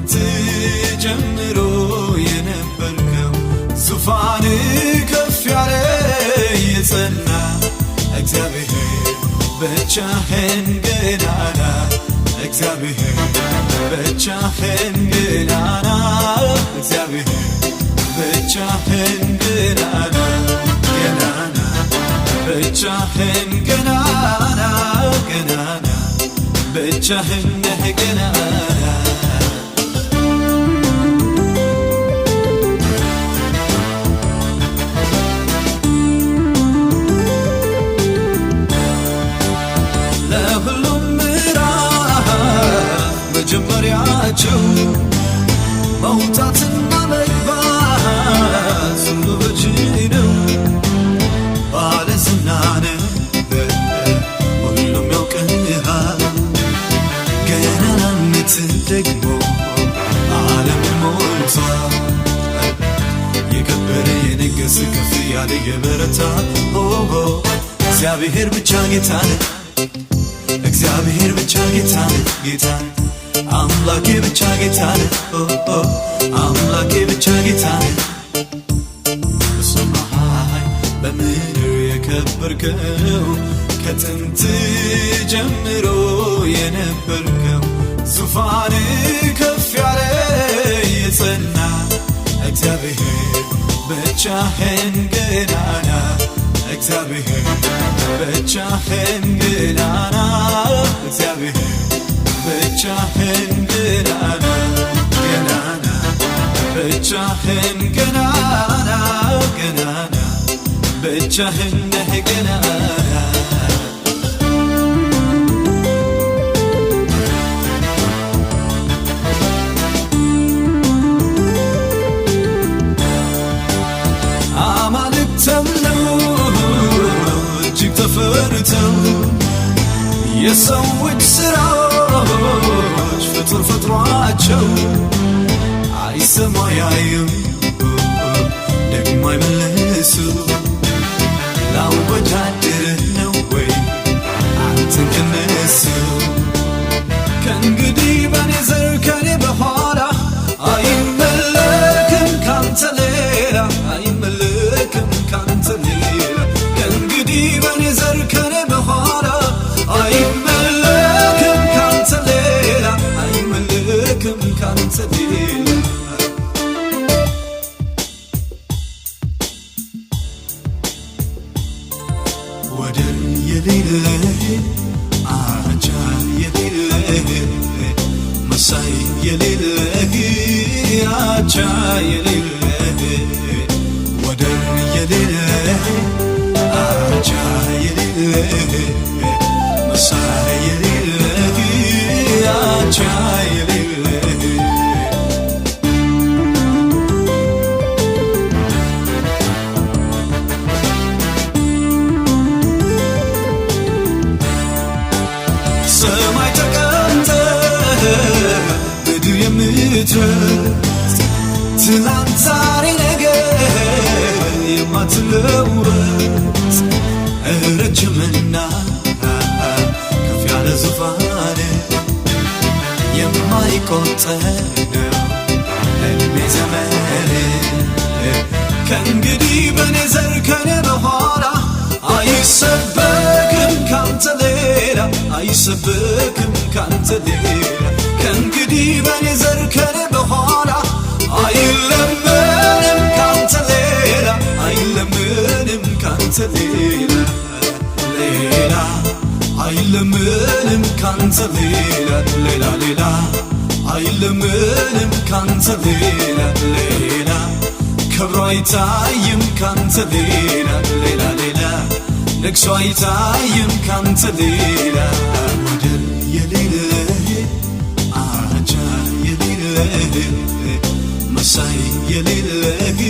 ከጥንት ጀምሮ የነበርከው ዙፋን ከፍ ያለ የጸና እግዚአብሔር ብቻህን ገናና እግዚአብሔር ብቻህን ገናና እግዚአብሔር ብቻህን ገናና ገናና ብቻህን ገናና ገናና ብቻህን ገናና ለሁሉም ምዕራፍ መጀመሪያቸው መውጣትና መግባት ሁሉ በእጅ ነው። ባለዝና ነህ ሁሉም ያውቅሃል። ገናናነትህ ደግሞ ዓለም ሞልቷል። የከበረ የነገሥ ከፍ ያለ የበረታ እግዚአብሔር ብቻ ጌታ ነህ። እግዚአብሔር ብቻ ጌታ ነህ። ጌታ አምላኬ ብቻ ጌታ ነህ። አምላኬ ብቻ ጌታ ነህ። በሰማይ በምድር የከበርከው ከጥንት ጀምሮ የነበርከው ዙፋን ከፍ ያለ የጸና እግዚአብሔር ብቻህን ገናና እግዚአብሔር ብቻህን ገናና እግዚአብሔር ብቻህን ገናና ገናና ብቻህን ገናና ገናና ብቻህን ነህ ገናና አማልክት ተብለው እጅግ ተፈርተው የሰዎች ሥራዎች ፍጡር ፈጥሯቸው አይሰሙ አያዩ ደግሞ አይመልሱ ላወዳድርህ ነው ወይ አንተን ከነሱ? ከእንግዲህ በኔ ዘር ከኔ በኋላ አይመለክም ካንተ ሌላ አይመለክም ካንተ ሌላ ከእንግዲህ በኔ ዘር ከኔ በኋላ አይመለክም ካንተ ሌላ አይመለክም ካንተ ሌላ ወደር የሌለህ አቻ የሌለህ መሳይ የሌለህ አቻ የሌለህ ወደር የሌለህ አቻ የሌለህ መሳይ የሌለህ አቻ የሌለህ ሰማይ ተቀምጠህ ምድር የምትረስ ትናንት ዛሬ ነገ የማትለወጥ ረጅምና ከፍ ያለ ዙፋን የማይቆጠር ነው ዕድሜ ዘመን ከእንግዲህ በኔ ዘር ከኔ በኋላ አይሰበክም ካንተ ሌላ አይሰበክም ካንተ ሌላ ከእንግዲህ በኔ ዘር ከኔ በኋላ አይለመንም ካንተ ሌላ አይለመንም ካንተ ሌላ ሌላ አይለመንም ካንተ ሌላ ሌላ ሌላ አይለመንም ካንተ ሌላ ሌላ ክብሩ አይታይም ካንተ ሌላ ሌላ ሌላ ነግሶ አይታይም ካንተ ሌላ ወደር የሌለህ አቻ የሌለህ መሳይ የሌለህ